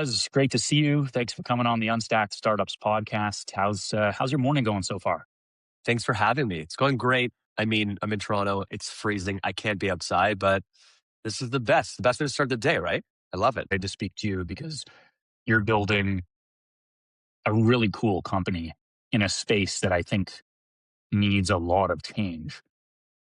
Raz, great to see you. Thanks for coming on the Unstacked Startups podcast. How's your morning going so far? Thanks for having me. It's going great. I mean, I'm in Toronto. It's freezing. I can't be outside, but this is the best way to start the day, right? I love it. Great to speak to you because you're building a really cool company in a space that I think needs a lot of change.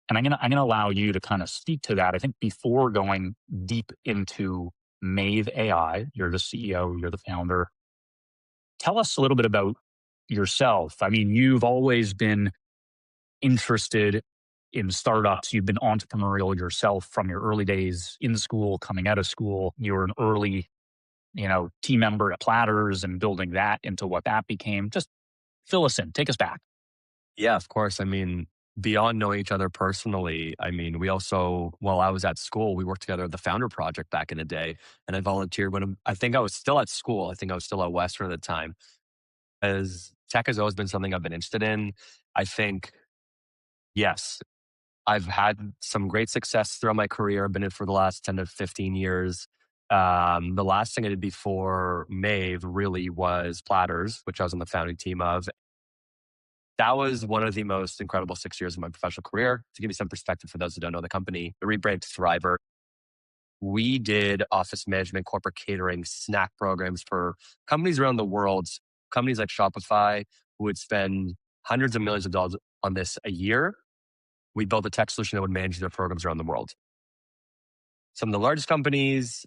And I'm gonna allow you to kind of speak to that. I think before going deep into Mave AI, you're the CEO, you're the founder. Tell us a little bit about yourself. I mean, you've always been interested in startups. You've been entrepreneurial yourself from your early days in school, coming out of school. You were an early, team member at Platters and building that into what that became. Just fill us in, take us back. Yeah, of course. I mean, beyond knowing each other personally, I mean, we also, while I was at school, we worked together at the Founder Project back in the day. And I volunteered I think I was still at school. I think I was still at Western at the time. As tech has always been something I've been interested in. I think, yes, I've had some great success throughout my career. I've been in it for the last 10 to 15 years. The last thing I did before Mave really was Platters, which I was on the founding team of. That was one of the most incredible 6 years of my professional career. To give you some perspective for those who don't know the company, the rebrand to Thriver. We did office management, corporate catering, snack programs for companies around the world, companies like Shopify, who would spend hundreds of millions of dollars on this a year. We built a tech solution that would manage their programs around the world. Some of the largest companies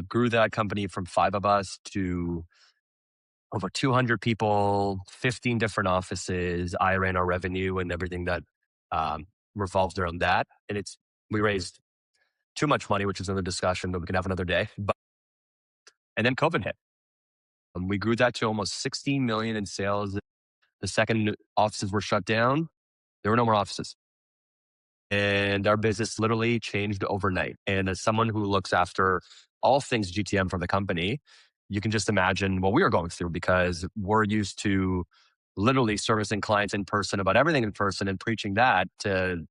grew that company from 5 of us to over 200 people, 15 different offices. I ran our revenue and everything that revolved around that. And we raised too much money, which is another discussion that we can have another day. And then COVID hit. We grew that to almost 16 million in sales. The second offices were shut down, there were no more offices. And our business literally changed overnight. And as someone who looks after all things GTM for the company, you can just imagine what we were going through because we're used to literally servicing clients in person about everything in person and preaching that to,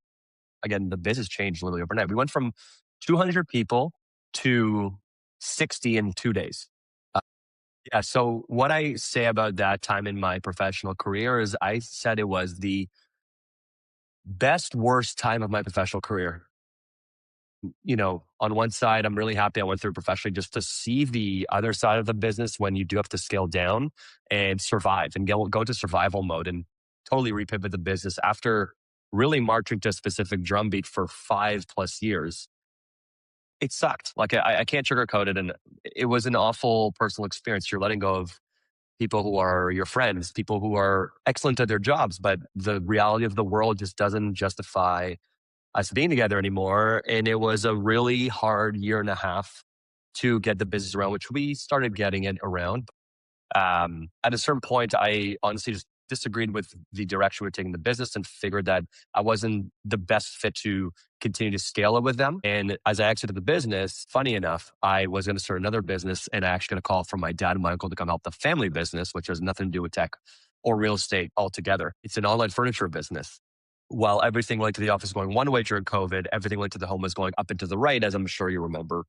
again, the business changed literally overnight. We went from 200 people to 60 in 2 days. Yeah. So what I say about that time in my professional career is I said it was the best, worst time of my professional career. On one side, I'm really happy I went through professionally just to see the other side of the business when you do have to scale down and survive and go to survival mode and totally repivot the business after really marching to a specific drumbeat for 5+ years. It sucked. Like I can't sugarcoat it. And it was an awful personal experience. You're letting go of people who are your friends, people who are excellent at their jobs, but the reality of the world just doesn't justify us being together anymore. And it was a really hard year and a half to get the business around, which we started getting it around. At a certain point, I honestly just disagreed with the direction we were taking the business and figured that I wasn't the best fit to continue to scale it with them. And as I exited the business, funny enough, I was going to start another business and I actually got a call from my dad and my uncle to come help the family business, which has nothing to do with tech or real estate altogether. It's an online furniture business. While everything went to the office going one way during COVID, everything went to the home was going up and to the right, as I'm sure you remember.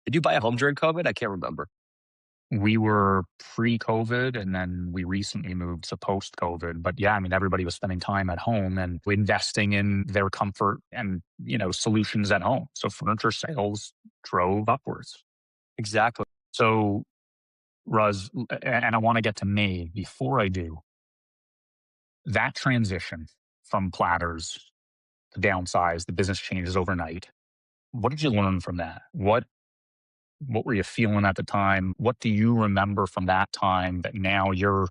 Did you buy a home during COVID? I can't remember. We were pre-COVID and then we recently moved to post-COVID. But yeah, I mean, everybody was spending time at home and investing in their comfort and, solutions at home. So furniture sales drove upwards. Exactly. So Ruz, and I want to get to May before I do, that transition from Platters to downsize, the business changes overnight. What did you learn from that? What were you feeling at the time? What do you remember from that time that now you're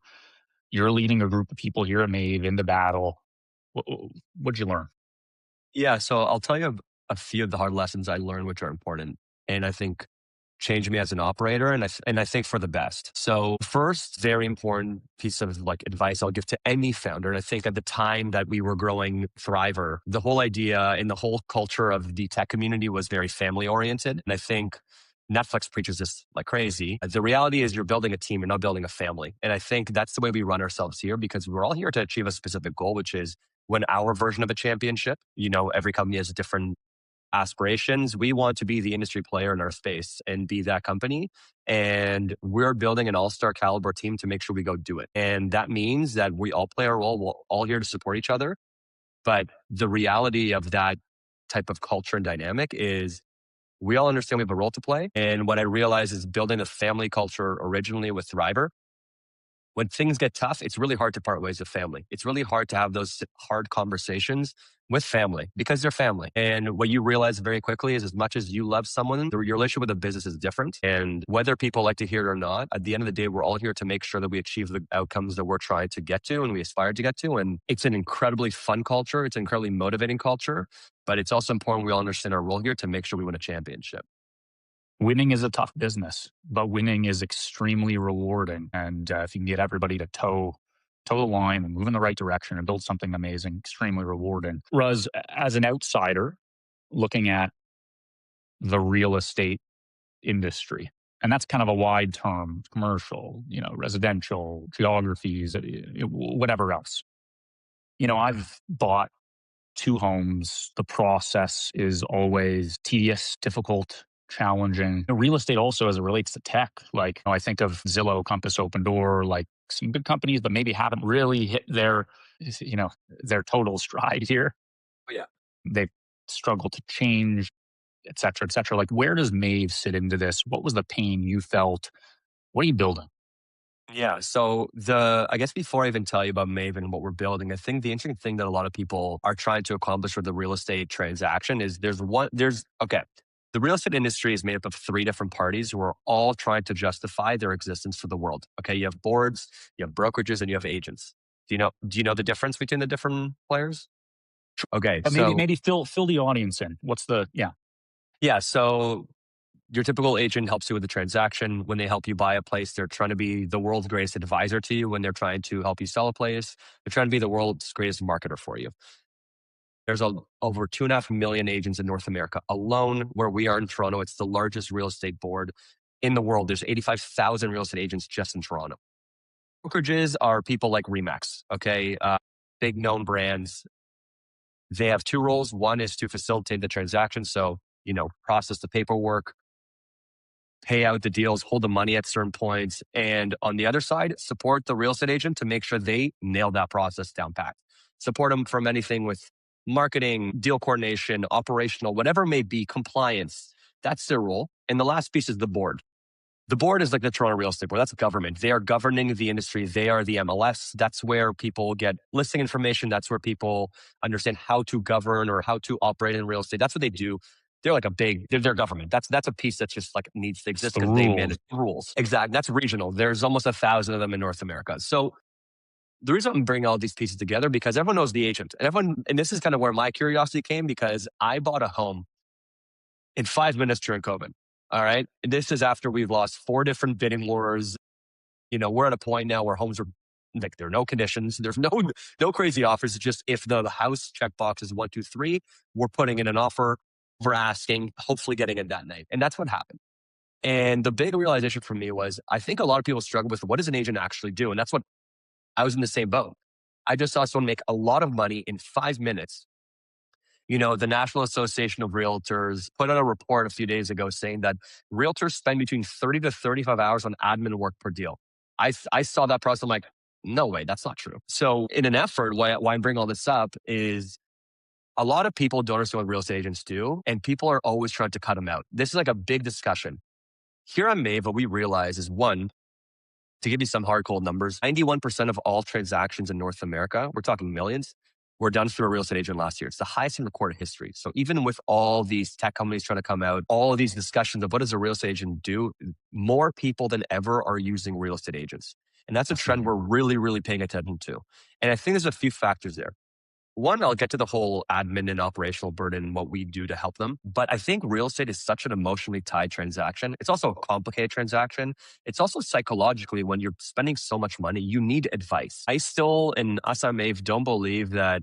leading a group of people here at Mave into battle? What'd you learn? Yeah. So I'll tell you a few of the hard lessons I learned, which are important. And I think changed me as an operator and I think for the best. So first, very important piece of advice I'll give to any founder. And I think at the time that we were growing Thriver, the whole idea and the whole culture of the tech community was very family oriented. And I think Netflix preaches this like crazy. The reality is you're building a team, you're not building a family. And I think that's the way we run ourselves here because we're all here to achieve a specific goal, which is win our version of a championship. Every company has a different aspirations. We want to be the industry player in our space and be that company. And we're building an all-star caliber team to make sure we go do it. And that means that we all play our role. We're all here to support each other. But the reality of that type of culture and dynamic is we all understand we have a role to play. And what I realized is building a family culture originally with Thriver. When things get tough, it's really hard to part ways with family. It's really hard to have those hard conversations with family because they're family. And what you realize very quickly is as much as you love someone, your relationship with a business is different. And whether people like to hear it or not, at the end of the day, we're all here to make sure that we achieve the outcomes that we're trying to get to and we aspire to get to. And it's an incredibly fun culture. It's an incredibly motivating culture, but it's also important we all understand our role here to make sure we win a championship. Winning is a tough business, but winning is extremely rewarding. And if you can get everybody to toe the line and move in the right direction and build something amazing, extremely rewarding. Ruz, as an outsider looking at the real estate industry, and that's kind of a wide term, commercial, residential, geographies, whatever else. I've bought 2 homes. The process is always tedious, difficult, challenging. Real estate also as it relates to tech, like I think of Zillow, Compass, Open Door, like some good companies, but maybe haven't really hit their total stride here. Oh, yeah. They've struggled to change, et cetera, et cetera. Like, where does Mave sit into this? What was the pain you felt? What are you building? Yeah. So I guess before I even tell you about Maven and what we're building, I think the interesting thing that a lot of people are trying to accomplish with the real estate transaction is okay. The real estate industry is made up of 3 different parties who are all trying to justify their existence for the world. Okay. You have boards, you have brokerages, and you have agents. Do you know the difference between the different players? Okay. But maybe fill the audience in. What's the Yeah. So your typical agent helps you with the transaction. When they help you buy a place, they're trying to be the world's greatest advisor to you. When they're trying to help you sell a place, they're trying to be the world's greatest marketer for you. There's over 2.5 million agents in North America alone. Where we are in Toronto, it's the largest real estate board in the world. There's 85,000 real estate agents just in Toronto. Brokerages are people like Remax, okay? Big known brands. They have 2 roles. One is to facilitate the transaction. So, process the paperwork, pay out the deals, hold the money at certain points. And on the other side, support the real estate agent to make sure they nail that process down pat. Support them from anything with marketing, deal coordination, operational, whatever it may be, compliance. That's their role. And the last piece is the board. The board is like the Toronto Real Estate Board. That's government. They are governing the industry. They are the MLS. That's where people get listing information. That's where people understand how to govern or how to operate in real estate. That's what they do. They're like they're government. That's a piece that just like needs to exist because they manage rules. Exactly. That's regional. There's almost 1,000 of them in North America. So the reason I'm bringing all these pieces together because everyone knows the agent and this is kind of where my curiosity came because I bought a home in 5 minutes during COVID. All right. And this is after we've lost 4 different bidding wars. We're at a point now where homes are like, there are no conditions. There's no crazy offers. It's just if the house checkbox is 1, 2, 3, we're putting in an offer, we're asking, hopefully getting it that night. And that's what happened. And the big realization for me was, I think a lot of people struggle with what does an agent actually do? And that's what I was in the same boat. I just saw someone make a lot of money in 5 minutes. The National Association of Realtors put out a report a few days ago saying that realtors spend between 30 to 35 hours on admin work per deal. I saw that process. I'm like, no way, that's not true. So in an effort, why I'm bringing all this up is a lot of people don't understand what real estate agents do, and people are always trying to cut them out. This is like a big discussion. Here on Mave, what we realize is one, to give you some hard cold numbers, 91% of all transactions in North America, we're talking millions, were done through a real estate agent last year. It's the highest in recorded history. So even with all these tech companies trying to come out, all of these discussions of what does a real estate agent do, more people than ever are using real estate agents. And that's a trend we're really, really paying attention to. And I think there's a few factors there. One, I'll get to the whole admin and operational burden and what we do to help them. But I think real estate is such an emotionally tied transaction. It's also a complicated transaction. It's also psychologically, when you're spending so much money, you need advice. I still, and us on Mave, don't believe that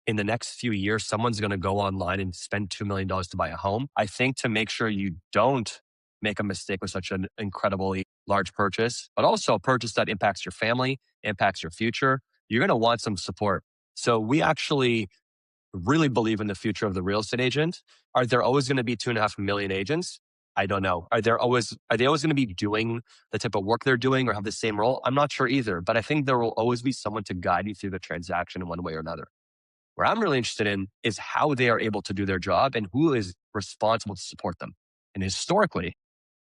in the next few years, someone's going to go online and spend $2 million to buy a home. I think to make sure you don't make a mistake with such an incredibly large purchase, but also a purchase that impacts your family, impacts your future, you're going to want some support. So we actually really believe in the future of the real estate agent. Are there always going to be 2.5 million agents? I don't know. Are they always going to be doing the type of work they're doing or have the same role? I'm not sure either, but I think there will always be someone to guide you through the transaction in one way or another. Where I'm really interested in is how they are able to do their job and who is responsible to support them. And historically,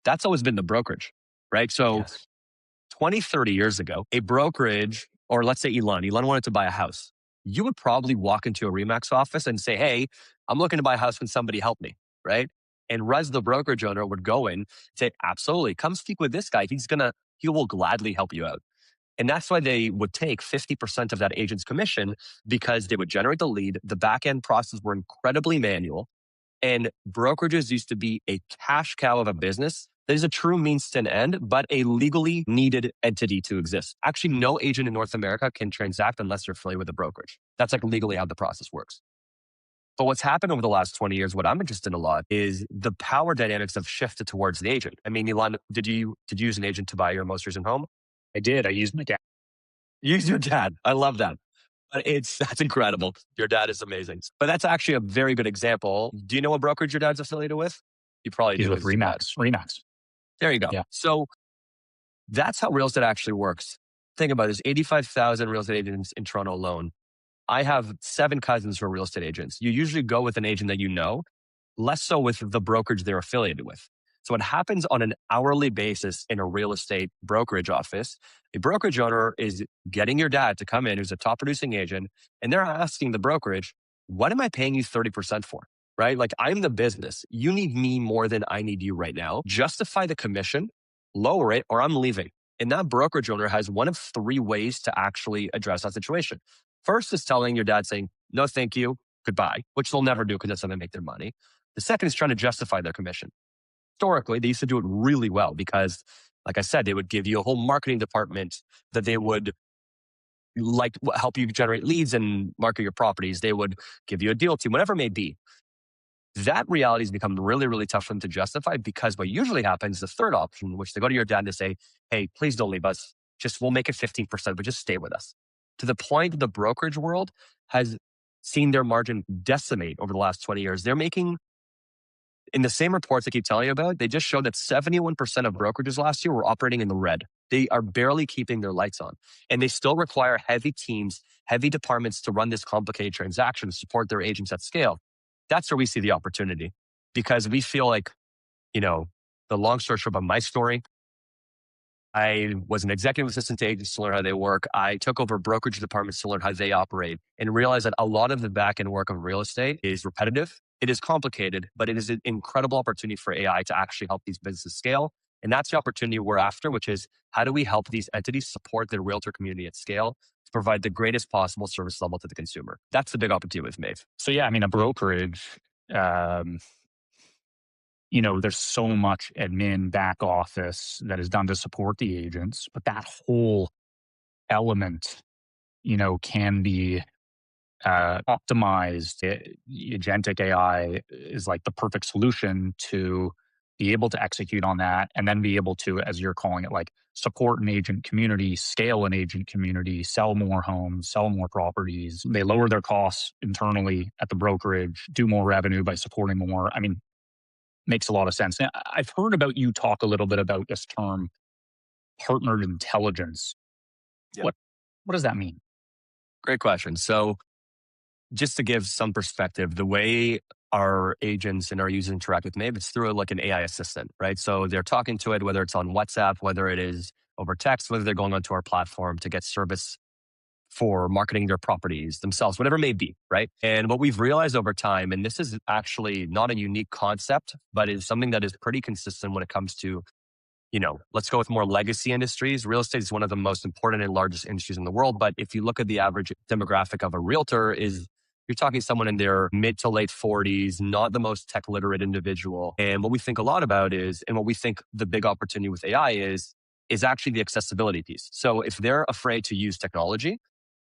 that's always been the brokerage, right? So Yes. 20, 30 years ago, a brokerage, or let's say Elon wanted to buy a house. You would probably walk into a Remax office and say, hey, I'm looking to buy a house. Can somebody help me? Right? And Raz, the brokerage owner, would go in and say, absolutely, come speak with this guy. He will gladly help you out. And that's why they would take 50% of that agent's commission because they would generate the lead. The back end process were incredibly manual. And brokerages used to be a cash cow of a business that is a true means to an end, but a legally needed entity to exist. Actually, no agent in North America can transact unless they're affiliated with a brokerage. That's like legally how the process works. But what's happened over the last 20 years, what I'm interested in a lot is the power dynamics have shifted towards the agent. I mean, Elon, did you use an agent to buy your most recent home? I did. I used my dad. Use your dad. I love that. But that's incredible. Your dad is amazing. But that's actually a very good example. Do you know what brokerage your dad's affiliated with? You probably He's do. with It's his dad. Remax. Remax. There you go. Yeah. So that's how real estate actually works. Think about it. There's 85,000 real estate agents in Toronto alone. I have 7 cousins who are real estate agents. You usually go with an agent that you know, less so with the brokerage they're affiliated with. So what happens on an hourly basis in a real estate brokerage office, a brokerage owner is getting your dad to come in, who's a top producing agent, and they're asking the brokerage, what am I paying you 30% for? Right? Like, I'm the business. You need me more than I need you right now. Justify the commission, lower it, or I'm leaving. And that brokerage owner has one of 3 ways to actually address that situation. First is telling your dad saying, no, thank you, goodbye, which they'll never do because that's how they make their money. The second is trying to justify their commission. Historically, they used to do it really well because, like I said, they would give you a whole marketing department that they would like help you generate leads and market your properties. They would give you a deal team, whatever it may be. That reality has become really, really tough for them to justify because what usually happens, the third option, which they go to your dad to say, hey, please don't leave us. We'll make it 15%, but just stay with us. To the point that the brokerage world has seen their margin decimate over the last 20 years. They're making, in the same reports I keep telling you about, they just showed that 71% of brokerages last year were operating in the red. They are barely keeping their lights on. And they still require heavy teams, heavy departments to run this complicated transaction to support their agents at scale. That's where we see the opportunity because we feel like, the long story short of my story, I was an executive assistant to agents to learn how they work. I took over brokerage departments to learn how they operate and realized that a lot of the back end work of real estate is repetitive. It is complicated, but it is an incredible opportunity for AI to actually help these businesses scale. And that's the opportunity we're after, which is how do we help these entities support their realtor community at scale to provide the greatest possible service level to the consumer? That's the big opportunity with Mave. So yeah, I mean, a brokerage, there's so much admin back office that is done to support the agents, but that whole element, can be optimized. Agentic AI is like the perfect solution to be able to execute on that and then be able to, as you're calling it, like support an agent community, scale an agent community, sell more homes, sell more properties. They lower their costs internally at the brokerage, do more revenue by supporting more. I mean, makes a lot of sense. Now, I've heard about you talk a little bit about this term, partnered intelligence. Yeah. What does that mean? Great question. So just to give some perspective, the way our agents and our users interact with Mave, it's through like an AI assistant, right? So they're talking to it, whether it's on WhatsApp, whether it is over text, whether they're going onto our platform to get service for marketing their properties themselves, whatever it may be, right? And what we've realized over time, and this is actually not a unique concept, but is something that is pretty consistent when it comes to, let's go with more legacy industries. Real estate is one of the most important and largest industries in the world. But if you look at the average demographic of a realtor, you're talking someone in their mid to late 40s, not the most tech literate individual. And what we think a lot about and what we think the big opportunity with AI is actually the accessibility piece. So if they're afraid to use technology,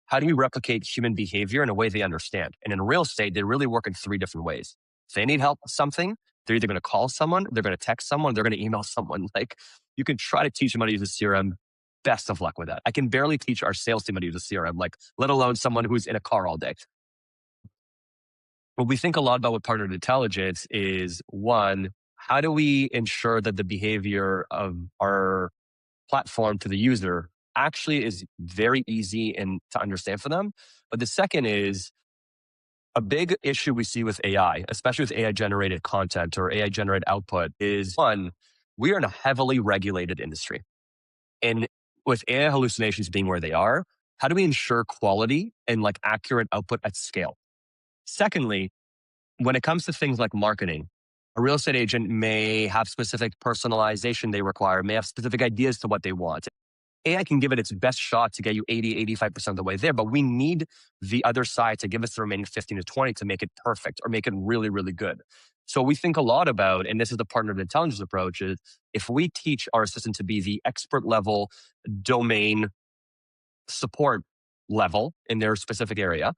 how do we replicate human behavior in a way they understand? And in real estate, they really work in 3 different ways. If they need help with something, they're either going to call someone, they're going to text someone, they're going to email someone. Like, you can try to teach them how to use a CRM. Best of luck with that. I can barely teach our sales team how to use a CRM, like let alone someone who's in a car all day. what we think a lot about with partnered intelligence is one, how do we ensure that the behavior of our platform to the user actually is very easy and to understand for them? But the second is a big issue we see with AI, especially with AI generated content or AI generated output, is one, we are in a heavily regulated industry. And with AI hallucinations being where they are, how do we ensure quality and like accurate output at scale? Secondly, when it comes to things like marketing, a real estate agent may have specific personalization they require, may have specific ideas to what they want. AI can give it its best shot to get you 80, 85% of the way there, but we need the other side to give us the remaining 15 to 20 to make it perfect or make it really, really good. So we think a lot about, and this is the partnered intelligence approach, is if we teach our assistant to be the expert level domain support level in their specific area,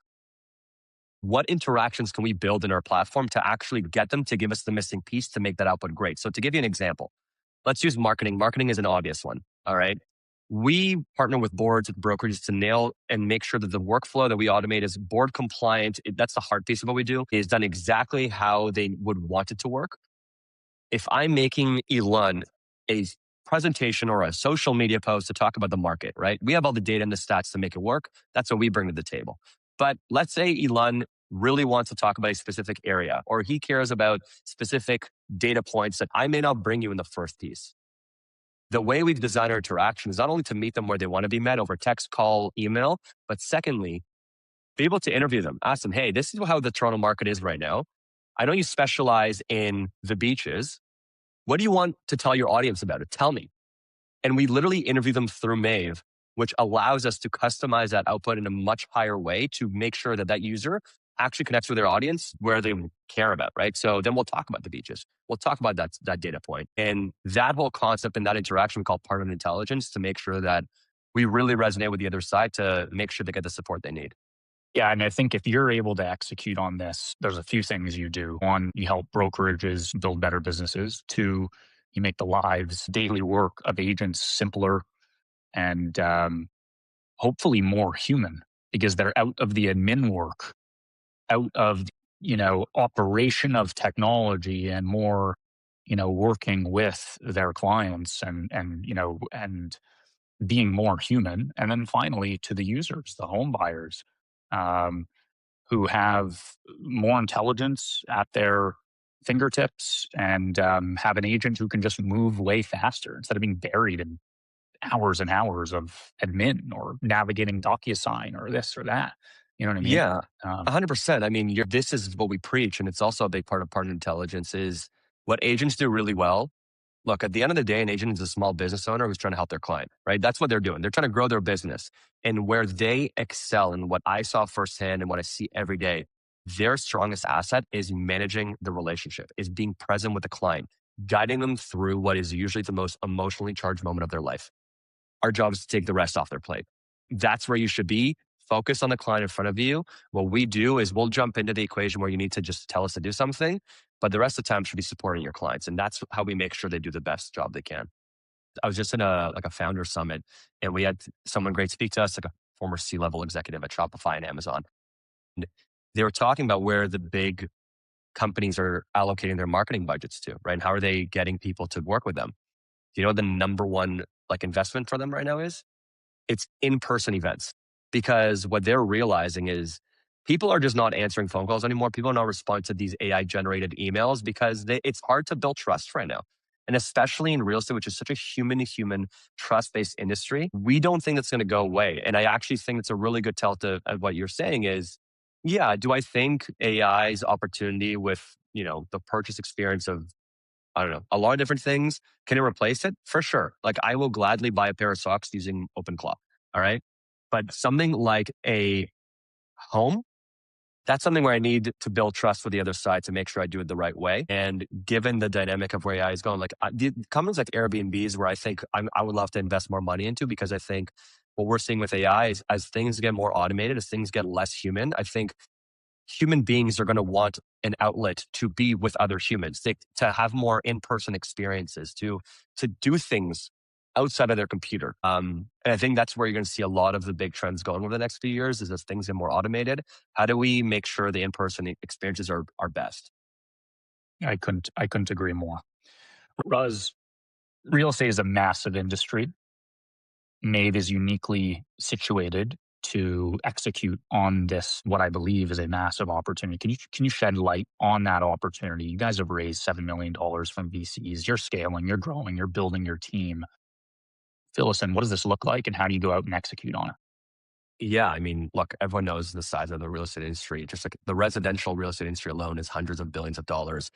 what interactions can we build in our platform to actually get them to give us the missing piece to make that output great? So to give you an example, let's use marketing. Marketing is an obvious one. All right. We partner with boards, with brokerages to nail and make sure that the workflow that we automate is board compliant. That's the hard piece of what we do, is done exactly how they would want it to work. If I'm making Elon a presentation or a social media post to talk about the market, right? We have all the data and the stats to make it work. That's what we bring to the table. But let's say Elon really wants to talk about a specific area, or he cares about specific data points that I may not bring you in the first piece. The way we've designed our interaction is not only to meet them where they want to be met over text, call, email, but secondly, be able to interview them, ask them, hey, this is how the Toronto market is right now. I know you specialize in the beaches. What do you want to tell your audience about it? Tell me. And we literally interview them through Mave, which allows us to customize that output in a much higher way to make sure that that user actually connects with their audience where they care about, right? So then we'll talk about the beaches. We'll talk about that data point. And that whole concept and that interaction we call partnered intelligence to make sure that we really resonate with the other side to make sure they get the support they need. Yeah, and I think if you're able to execute on this, there's a few things you do. One, you help brokerages build better businesses. Two, you make the lives, daily work of agents simpler and hopefully more human because they're out of the admin work, out of operation of technology, and more working with their clients and being more human. And then finally, to the users, the home buyers. Um, who have more intelligence at their fingertips and have an agent who can just move way faster instead of being buried in hours and hours of admin or navigating DocuSign or this or that. You know what I mean? Yeah, Um, 100%. I mean, this is what we preach. And it's also a big part of partner intelligence is what agents do really well. Look, at the end of the day, an agent is a small business owner who's trying to help their client, right? That's what they're doing. They're trying to grow their business. And where they excel and what I saw firsthand and what I see every day, their strongest asset is managing the relationship, is being present with the client, guiding them through what is usually the most emotionally charged moment of their life. Our job is to take the rest off their plate. That's where you should be. Focus on the client in front of you. What we do is we'll jump into the equation where you need to just tell us to do something, but the rest of the time should be supporting your clients. And that's how we make sure they do the best job they can. I was just in a founder summit and we had someone great speak to us, like a former C-level executive at Shopify and Amazon. And they were talking about where the big companies are allocating their marketing budgets to, right? And how are they getting people to work with them? Do you know what the number one like investment for them right now is? It's in-person events, because what they're realizing is people are just not answering phone calls anymore. People are not responding to these AI generated emails because it's hard to build trust right now. And especially in real estate, which is such a human to human trust based industry, we don't think it's going to go away. And I actually think it's a really good tell to what you're saying is, yeah, do I think AI's opportunity with, the purchase experience of I don't know, a lot of different things. Can it replace it? For sure. Like I will gladly buy a pair of socks using OpenClaw. All right. But something like a home, that's something where I need to build trust with the other side to make sure I do it the right way. And given the dynamic of where AI is going, like the companies like Airbnb is where I think I would love to invest more money into, because I think what we're seeing with AI is as things get more automated, as things get less human, I think human beings are going to want an outlet to be with other humans, to have more in-person experiences, to do things outside of their computer. And I think that's where you're going to see a lot of the big trends going over the next few years is as things get more automated. How do we make sure the in-person experiences are best? I couldn't agree more. Ruz, real estate is a massive industry. Mave is uniquely situated to execute on this, what I believe is a massive opportunity. Can you shed light on that opportunity? You guys have raised $7 million from VCs. You're scaling, you're growing, you're building your team. Fill us in. What does this look like, and how do you go out and execute on it? Yeah, I mean, look, everyone knows the size of the real estate industry. Just like the residential real estate industry alone is hundreds of billions of dollars.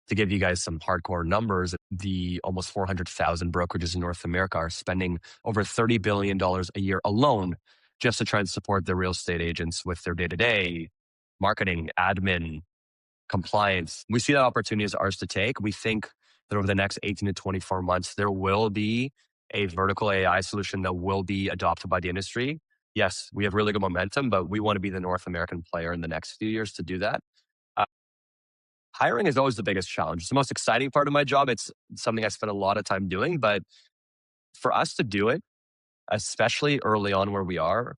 To give you guys some hardcore numbers, the almost 400,000 brokerages in North America are spending over $30 billion a year alone just to try and support their real estate agents with their day to day marketing, admin, compliance. We see that opportunity as ours to take. We think that over the next 18 to 24 months, there will be a vertical AI solution that will be adopted by the industry. Yes, we have really good momentum, but we want to be the North American player in the next few years to do that. Uh, Hiring is always the biggest challenge. It's the most exciting part of my job. It's something I spend a lot of time doing, but for us to do it, especially early on where we are,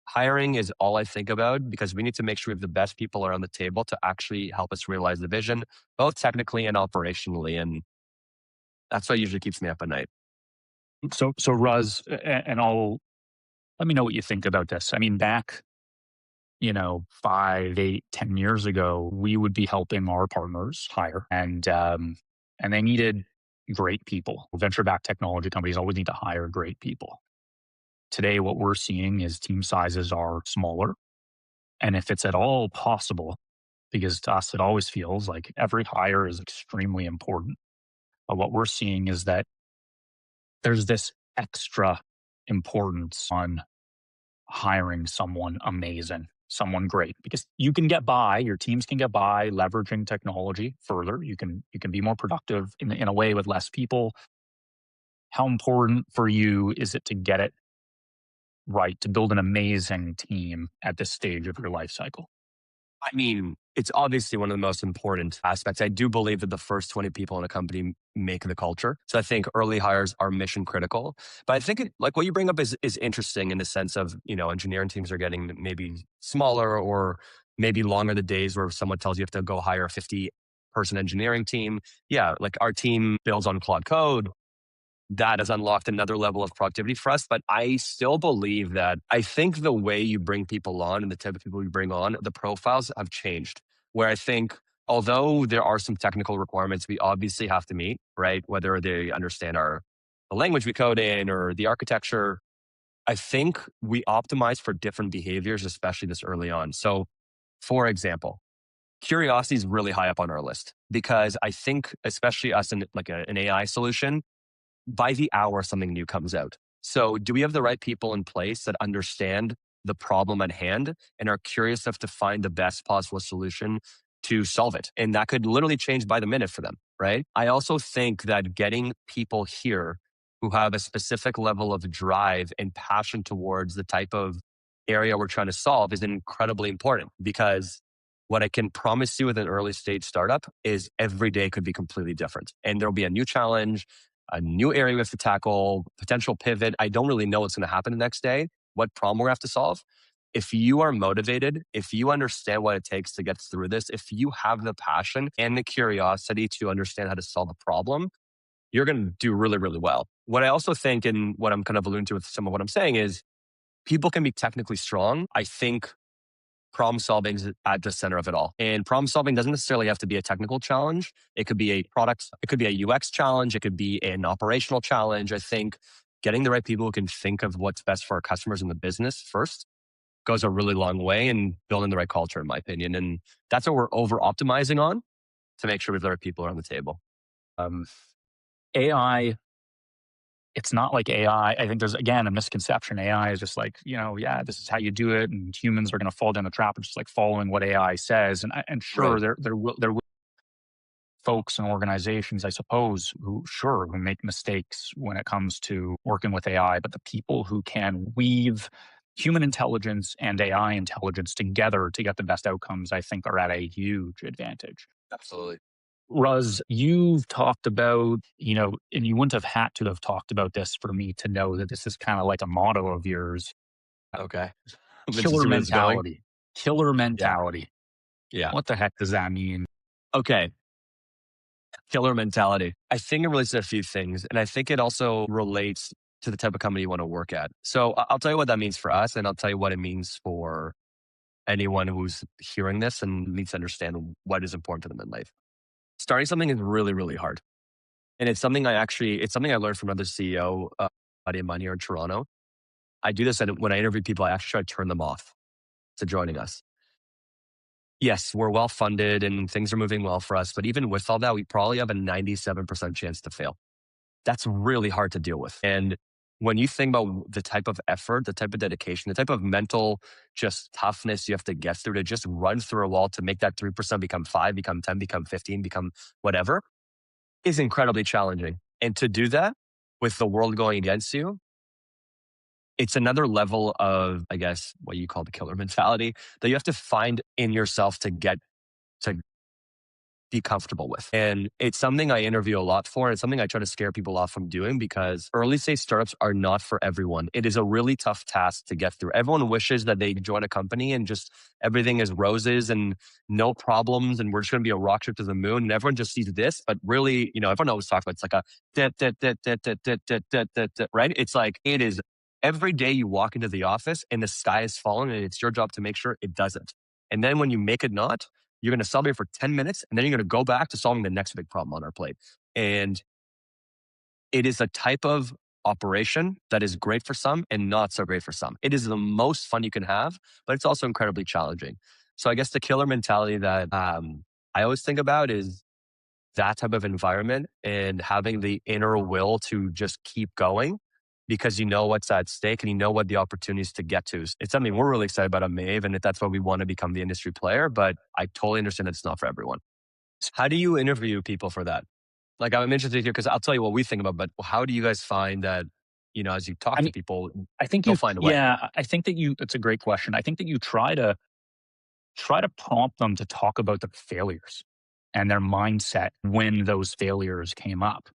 hiring is all I think about because we need to make sure we have the best people around the table to actually help us realize the vision, both technically and operationally. And that's what usually keeps me up at night. So Ruz, and I'll let me know what you think about this. I mean, back 5, 8, 10 years ago, we would be helping our partners hire, and they needed great people. Venture-backed technology companies always need to hire great people. Today, what we're seeing is team sizes are smaller, and if it's at all possible, because to us it always feels like every hire is extremely important. But what we're seeing is that there's this extra importance on hiring someone amazing, someone great, because you can get by, your teams can get by leveraging technology further. You can be more productive in a way with less people. How important for you is it to get it right, to build an amazing team at this stage of your life cycle? I mean, it's obviously one of the most important aspects. I do believe that the first 20 people in a company make the culture. So I think early hires are mission critical. But I think like what you bring up is interesting in the sense of, engineering teams are getting maybe smaller or maybe longer the days where someone tells you have to go hire a 50-person engineering team. Yeah, like our team builds on Claude Code that has unlocked another level of productivity for us. But I still believe that I think the way you bring people on and the type of people you bring on, the profiles have changed. Where I think, although there are some technical requirements we obviously have to meet, right? Whether they understand the language we code in or the architecture, I think we optimize for different behaviors, especially this early on. So, for example, curiosity is really high up on our list because I think, especially us in like an AI solution, by the hour something new comes out. So do we have the right people in place that understand the problem at hand and are curious enough to find the best possible solution to solve it? And that could literally change by the minute for them, right? I also think that getting people here who have a specific level of drive and passion towards the type of area we're trying to solve is incredibly important because what I can promise you with an early stage startup is every day could be completely different. And there'll be a new challenge, a new area we have to tackle, potential pivot. I don't really know what's going to happen the next day, what problem we're going to have to solve. If you are motivated, if you understand what it takes to get through this, if you have the passion and the curiosity to understand how to solve a problem, you're going to do really, really well. What I also think, and what I'm kind of alluding to with some of what I'm saying is people can be technically strong. I think problem solving is at the center of it all. And problem solving doesn't necessarily have to be a technical challenge. It could be a product, it could be a UX challenge, it could be an operational challenge. I think getting the right people who can think of what's best for our customers in the business first goes a really long way in building the right culture, in my opinion. And that's what we're over optimizing on to make sure we have the right people around the table. Um, AI, it's not like AI. I think there's, again, a misconception. AI is just like, yeah, this is how you do it, and humans are going to fall down the trap of just like following what AI says. And sure, Right. there will folks and organizations, I suppose, who make mistakes when it comes to working with AI, but the people who can weave human intelligence and AI intelligence together to get the best outcomes, I think, are at a huge advantage. Absolutely. Ruz, you've talked about, and you wouldn't have had to have talked about this for me to know that this is kind of like a motto of yours: Okay. I'm interested killer to where this is going. mentality. Killer Yeah. mentality. Yeah. What the heck does that mean? Okay. Killer mentality. I think it relates to a few things. And I think it also relates to the type of company you want to work at. So I'll tell you what that means for us, and I'll tell you what it means for anyone who's hearing this and needs to understand what is important to them in life. Starting something is really, really hard. And it's something I learned from another CEO, buddy of mine here in Toronto. I do this when I interview people, I actually try to turn them off to joining us. Yes, we're well funded and things are moving well for us. But even with all that, we probably have a 97% chance to fail. That's really hard to deal with. And when you think about the type of effort, the type of dedication, the type of mental just toughness you have to get through to just run through a wall to make that 3% become 5, become 10, become 15, become whatever is incredibly challenging. And to do that with the world going against you, it's another level of, I guess, what you call the killer mentality that you have to find in yourself to get to be comfortable with. And it's something I interview a lot for. And it's something I try to scare people off from doing because early stage startups are not for everyone. It is a really tough task to get through. Everyone wishes that they join a company and just everything is roses and no problems. And we're just going to be a rocket ship to the moon. And everyone just sees this. But really, everyone always talks about it's like a right? It's like it is every day you walk into the office and the sky is falling and it's your job to make sure it doesn't. And then when you make it not, you're going to celebrate for 10 minutes and then you're going to go back to solving the next big problem on our plate. And it is a type of operation that is great for some and not so great for some. It is the most fun you can have, but it's also incredibly challenging. So I guess the killer mentality that I always think about is that type of environment and having the inner will to just keep going because you know what's at stake and you know what the opportunities to get to. It's something we're really excited about at Mave, and that's why we want to become the industry player. But I totally understand that it's not for everyone. How do you interview people for that? Like, I'm interested here because I'll tell you what we think about, but how do you guys find that, as you I talk to mean, people, I think they'll find a way? I think that it's a great question. I think that you try to prompt them to talk about their failures and their mindset when those failures came up.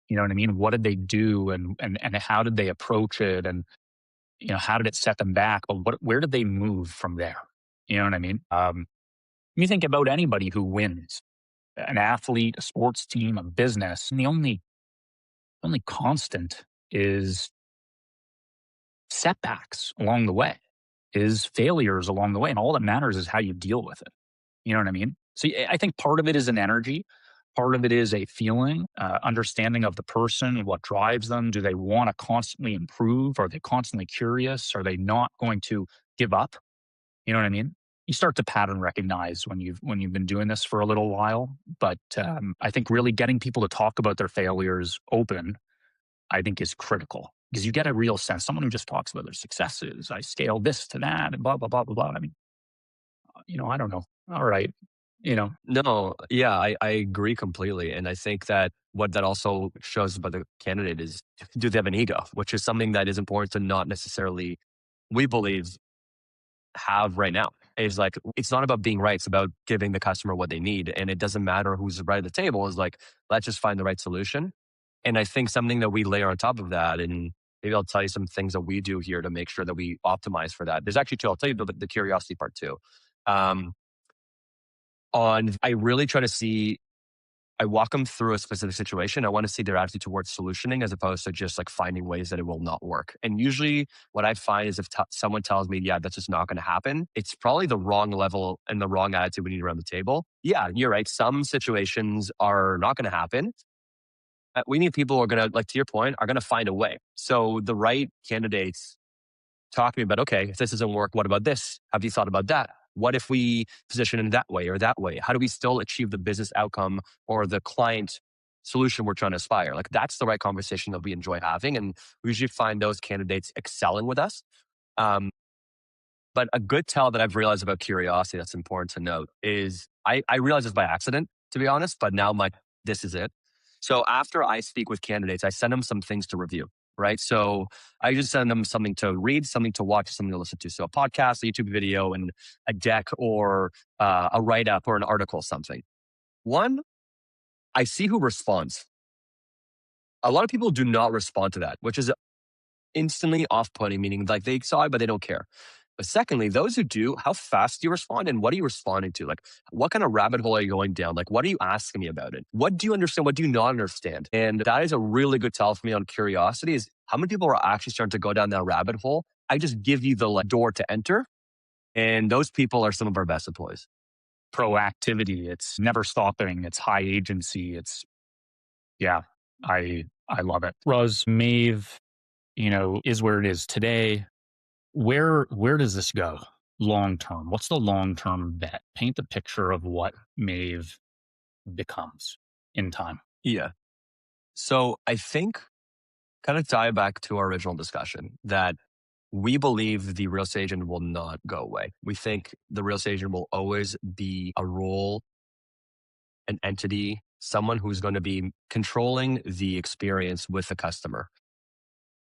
You know what I mean? What did they do and how did they approach it? And, how did it set them back? But where did they move from there? You know what I mean? You think about anybody who wins, an athlete, a sports team, a business, and the only constant is setbacks along the way, is failures along the way. And all that matters is how you deal with it. You know what I mean? So I think part of it is an energy. Part of it is a feeling, understanding of the person, what drives them. Do they want to constantly improve? Are they constantly curious? Are they not going to give up? You know what I mean? You start to pattern recognize when you've been doing this for a little while. But I think really getting people to talk about their failures open, I think, is critical because you get a real sense. Someone who just talks about their successes, I scaled this to that, and blah blah blah blah blah. I mean, I don't know. All right, you know, No, yeah, I agree completely. And I think that what that also shows about the candidate is do they have an ego, which is something that is important to not necessarily, we believe, have right now. Is like, it's not about being right, it's about giving the customer what they need. And it doesn't matter who's right at the table, is like, let's just find the right solution. And I think something that we layer on top of that, and maybe I'll tell you some things that we do here to make sure that we optimize for that. There's actually two, I'll tell you the curiosity part too. Um, I really try to see, I walk them through a specific situation. I want to see their attitude towards solutioning as opposed to just like finding ways that it will not work. And usually what I find is if someone tells me, yeah, that's just not going to happen, it's probably the wrong level and the wrong attitude we need around the table. Yeah, you're right. Some situations are not going to happen. We need people who are going to, like to your point, are going to find a way. So the right candidates talk to me about, okay, if this doesn't work, what about this? Have you thought about that? What if we position it that way or that way? How do we still achieve the business outcome or the client solution we're trying to aspire? Like, that's the right conversation that we enjoy having. And we usually find those candidates excelling with us. Um, but a good tell that I've realized about curiosity that's important to note is I realized this by accident, to be honest, but now this is it. So after I speak with candidates, I send them some things to review, right? So I just send them something to read, something to watch, something to listen to. So a podcast, a YouTube video, and a deck or a write up or an article, something. One, I see who responds. A lot of people do not respond to that, which is instantly off-putting, meaning like they saw it, but they don't care. But secondly, those who do, how fast do you respond and what are you responding to? Like, what kind of rabbit hole are you going down? Like, what are you asking me about it? What do you understand? What do you not understand? And that is a really good tell for me on curiosity is how many people are actually starting to go down that rabbit hole. I just give you the like, door to enter. And those people are some of our best employees. Proactivity, it's never stopping, it's high agency, it's, yeah, I love it. Raz, Mave, is where it is today. Where does this go long term? What's the long term bet? Paint the picture of what Mave becomes in time. Yeah. So I think kind of tie back to our original discussion that we believe the real estate agent will not go away. We think the real estate agent will always be a role, an entity, someone who's going to be controlling the experience with the customer.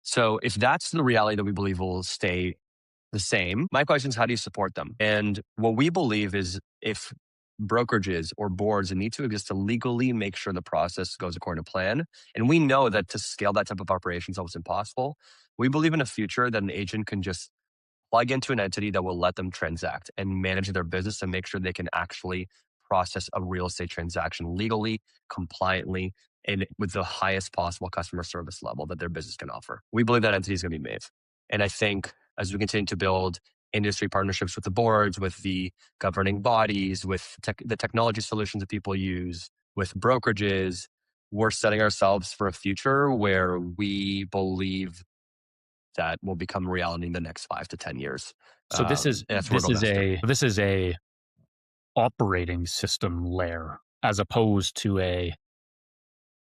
So if that's the reality that we believe will stay the same, my question is how do you support them? And what we believe is if brokerages or boards need to exist to legally make sure the process goes according to plan, and we know that to scale that type of operation is almost impossible, we believe in a future that an agent can just plug into an entity that will let them transact and manage their business and make sure they can actually process a real estate transaction legally, compliantly, and with the highest possible customer service level that their business can offer. We believe that entity is going to be Mave. And I think as we continue to build industry partnerships with the boards, with the governing bodies, with the technology solutions that people use, with brokerages, we're setting ourselves for a future where we believe that will become reality in the next 5 to 10 years. So And that's where we're going after. this is a operating system layer as opposed to a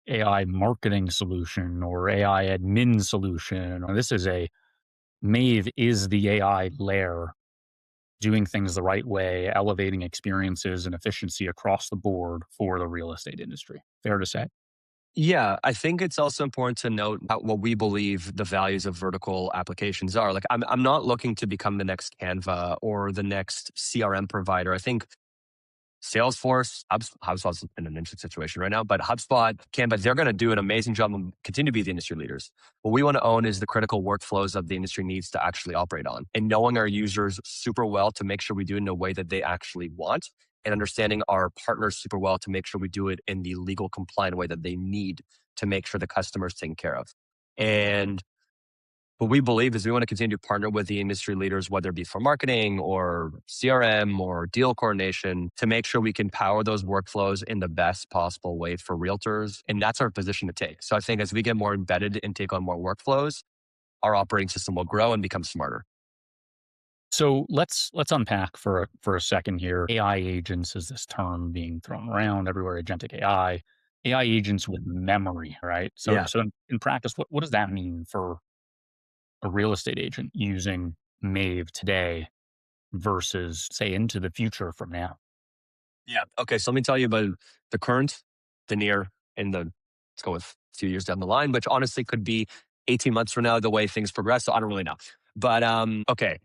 AI marketing solution or AI admin solution. This is a Mave is the AI layer doing things the right way, elevating experiences and efficiency across the board for the real estate industry. Fair to say? Yeah, I think it's also important to note what we believe the values of vertical applications are. Like, I'm not looking to become the next Canva or the next CRM provider. I think Salesforce, HubSpot's in an interesting situation right now, but HubSpot, Canva, they're going to do an amazing job and continue to be the industry leaders. What we want to own is the critical workflows that the industry needs to actually operate on and knowing our users super well to make sure we do it in a way that they actually want and understanding our partners super well to make sure we do it in the legal compliant way that they need to make sure the customer is taken care of. And what we believe is we want to continue to partner with the industry leaders, whether it be for marketing or CRM or deal coordination, to make sure we can power those workflows in the best possible way for realtors. And that's our position to take. So I think as we get more embedded and take on more workflows, our operating system will grow and become smarter. So let's unpack for a second here. AI agents is this term being thrown around everywhere. Agentic AI, AI agents with memory, right? So Yeah. in practice, what does that mean for a real estate agent using Mave today versus say into the future from now? Yeah. Okay. So let me tell you about the current, the near, and the, let's go with a few years down the line, which honestly could be 18 months from now, the way things progress. So I don't really know. But okay.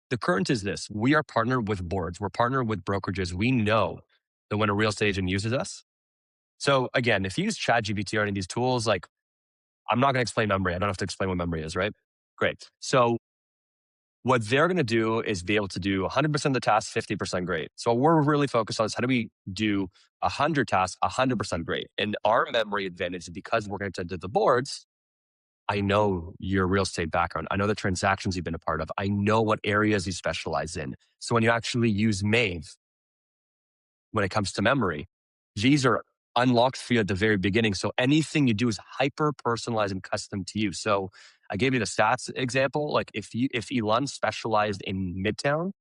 The current is this. We are partnered with boards. We're partnered with brokerages. We know that when a real estate agent uses us. So again, if you use ChatGPT or any of these tools, like I'm not going to explain memory. I don't have to explain what memory is, right? Great. So what they're going to do is be able to do 100% of the tasks, 50% great. So what we're really focused on is how do we do 100 tasks, 100% great. And our memory advantage is because we're going to the boards. I know your real estate background. I know the transactions you've been a part of. I know what areas you specialize in. So when you actually use Mave, when it comes to memory, these are unlocked for you at the very beginning. So anything you do is hyper personalized and custom to you. So I gave you the stats example. Like if Elon specialized in Midtown,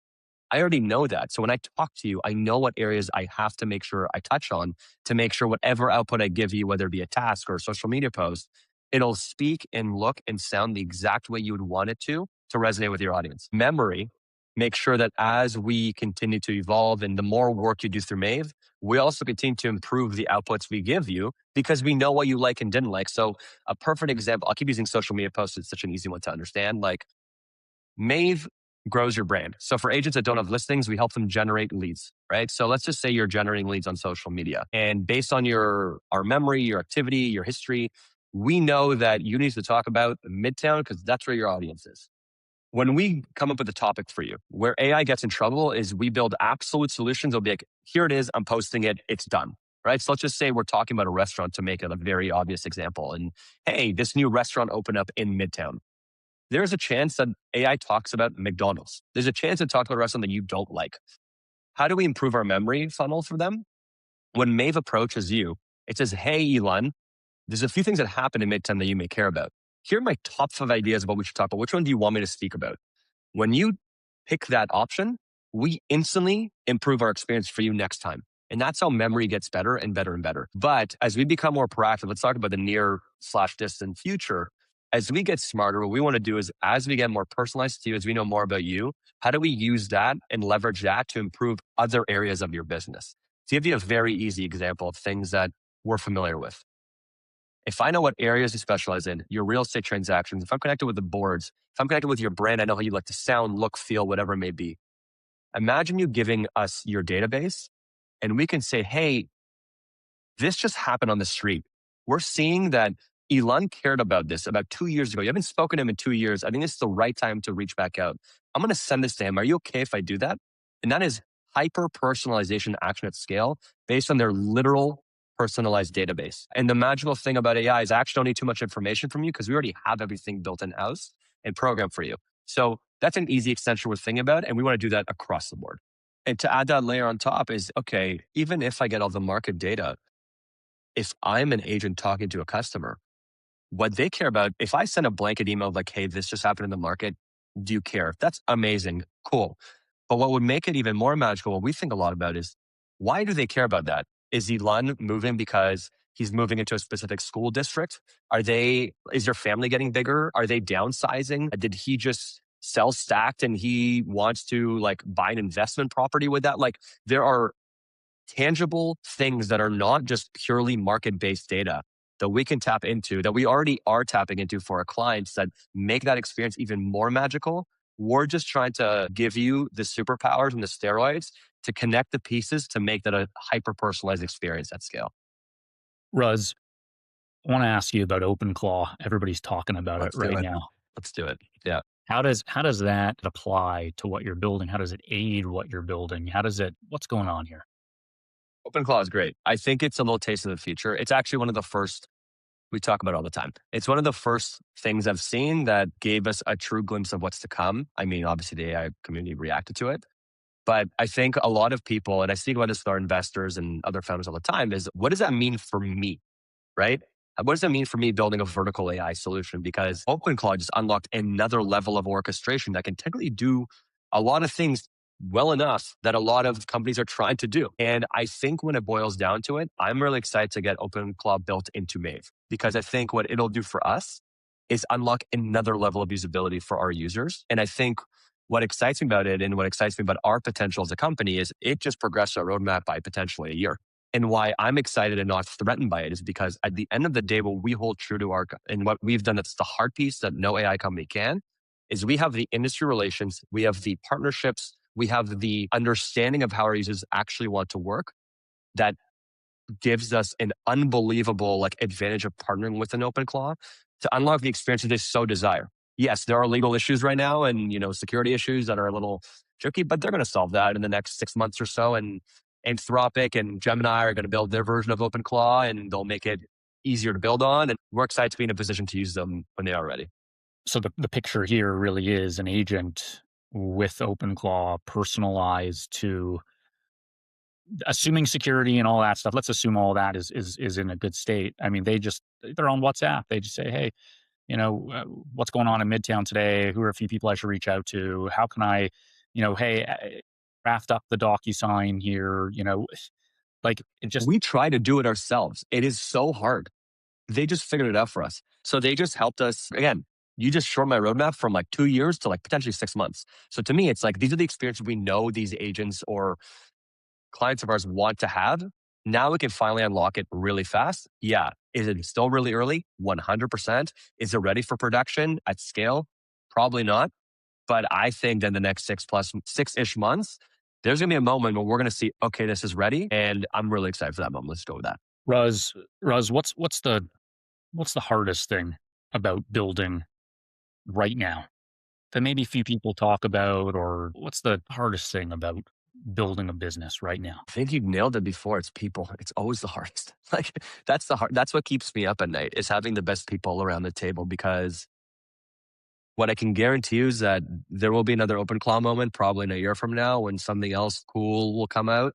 I already know that. So when I talk to you, I know what areas I have to make sure I touch on to make sure whatever output I give you, whether it be a task or a social media post, it'll speak and look and sound the exact way you would want it to resonate with your audience. Memory, make sure that as we continue to evolve and the more work you do through Mave, we also continue to improve the outputs we give you because we know what you like and didn't like. So a perfect example, I'll keep using social media posts. It's such an easy one to understand. Like Mave grows your brand. So for agents that don't have listings, we help them generate leads, right? So let's just say you're generating leads on social media, and based on our memory, your activity, your history, we know that you need to talk about Midtown because that's where your audience is. When we come up with a topic for you, where AI gets in trouble is we build absolute solutions. It'll be like, here it is, I'm posting it, it's done. Right. So let's just say we're talking about a restaurant to make it a very obvious example. And hey, this new restaurant opened up in Midtown. There's a chance that AI talks about McDonald's. There's a chance it talks about a restaurant that you don't like. How do we improve our memory funnel for them? When Mave approaches you, it says, hey, Elon, there's a few things that happen in Midtown that you may care about. Here are my top 5 ideas about what we should talk about. Which one do you want me to speak about? When you pick that option, we instantly improve our experience for you next time. And that's how memory gets better and better and better. But as we become more proactive, let's talk about the near/distant future. As we get smarter, what we want to do is as we get more personalized to you, as we know more about you, how do we use that and leverage that to improve other areas of your business? To give you a very easy example of things that we're familiar with. If I know what areas you specialize in, your real estate transactions, if I'm connected with the boards, if I'm connected with your brand, I know how you like to sound, look, feel, whatever it may be. Imagine you giving us your database and we can say, hey, this just happened on the street. We're seeing that Elon cared about this about 2 years ago. You haven't spoken to him in 2 years. I think it's the right time to reach back out. I'm going to send this to him. Are you okay if I do that? And that is hyper personalization action at scale based on their literal personalized database. And the magical thing about AI is I actually don't need too much information from you because we already have everything built in house and programmed for you. So that's an easy extension we're thinking about. And we want to do that across the board. And to add that layer on top is, okay, even if I get all the market data, if I'm an agent talking to a customer, what they care about, if I send a blanket email like, hey, this just happened in the market, do you care? That's amazing. Cool. But what would make it even more magical, what we think a lot about is why do they care about that? Is Elon moving because he's moving into a specific school district? Is your family getting bigger? Are they downsizing? Did he just sell Stacked and he wants to like buy an investment property with that? Like there are tangible things that are not just purely market-based data that we can tap into, that we already are tapping into for our clients that make that experience even more magical. We're just trying to give you the superpowers and the steroids to connect the pieces to make that a hyper-personalized experience at scale. Ruz, I want to ask you about OpenClaw. Everybody's talking about it Let's do right it. now. Let's do it. Yeah. How does that apply to what you're building? How does it aid what you're building? What's going on here? OpenClaw is great. I think it's a little taste of the future. It's actually one of the first we talk about all the time. It's one of the first things I've seen that gave us a true glimpse of what's to come. I mean, obviously the AI community reacted to it, but I think a lot of people, and I speak about this with our investors and other founders all the time, is what does that mean for me? Right? What does that mean for me building a vertical AI solution? Because OpenClaw just unlocked another level of orchestration that can technically do a lot of things well enough that a lot of companies are trying to do. And I think when it boils down to it, I'm really excited to get OpenClaw built into Mave because I think what it'll do for us is unlock another level of usability for our users. And I think what excites me about it and what excites me about our potential as a company is it just progressed our roadmap by potentially a year. And why I'm excited and not threatened by it is because at the end of the day, what we hold true to and what we've done that's the hard piece that no AI company can, is we have the industry relations, we have the partnerships, we have the understanding of how our users actually want to work that gives us an unbelievable like advantage of partnering with an OpenClaw to unlock the experiences they so desire. Yes, there are legal issues right now and security issues that are a little tricky, but they're going to solve that in the next 6 months or so. And Anthropic and Gemini are going to build their version of OpenClaw and they'll make it easier to build on. And we're excited to be in a position to use them when they are ready. So the picture here really is an agent with OpenClaw personalized to assuming security and all that stuff. Let's assume all that is in a good state. I mean, they're on WhatsApp. They just say, hey, what's going on in Midtown today? Who are a few people I should reach out to? How can I, hey, draft up the DocuSign here? Like it just We try to do it ourselves. It is so hard. They just figured it out for us. So they just helped us. Again, you just shortened my roadmap from like 2 years to like potentially 6 months. So to me, it's like these are the experiences we know these agents or clients of ours want to have. Now we can finally unlock it really fast. Yeah. Is it still really early? 100%. Is it ready for production at scale? Probably not. But I think in the next 6-ish months, there's going to be a moment where we're going to see, okay, this is ready. And I'm really excited for that moment. Let's go with that. Ruz, what's the hardest thing about building right now that maybe few people talk about, or what's the hardest thing about building a business right now? I think you've nailed it before. It's people. It's always the hardest. Like that's what keeps me up at night is having the best people around the table, because what I can guarantee you is that there will be another OpenClaw moment probably in a year from now when something else cool will come out.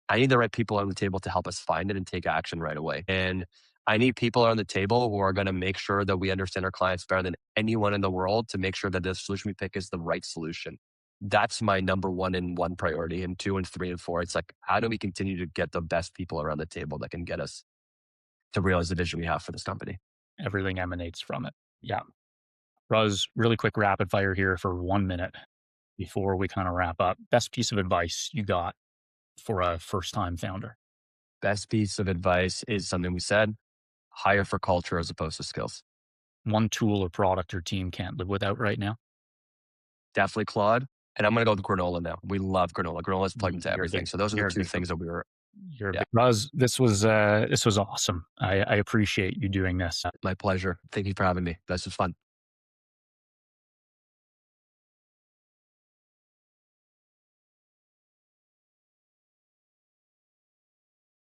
I need the right people on the table to help us find it and take action right away. And I need people on the table who are going to make sure that we understand our clients better than anyone in the world to make sure that the solution we pick is the right solution. That's my number one priority, and two and three and four. It's like, how do we continue to get the best people around the table that can get us to realize the vision we have for this company? Everything emanates from it. Yeah. Ruz, really quick rapid fire here for 1 minute before we kind of wrap up. Best piece of advice you got for a first time founder? Best piece of advice is something we said: hire for culture as opposed to skills. One tool or product your team can't live without right now? Definitely Claude. And I'm going to go with granola now. We love granola. Granola is plugged into You're a everything. big, So those are the you're a two big, things that we were, you're a yeah, big, Ruz, this was awesome. I appreciate you doing this. my pleasure. Thank you for having me. This was fun.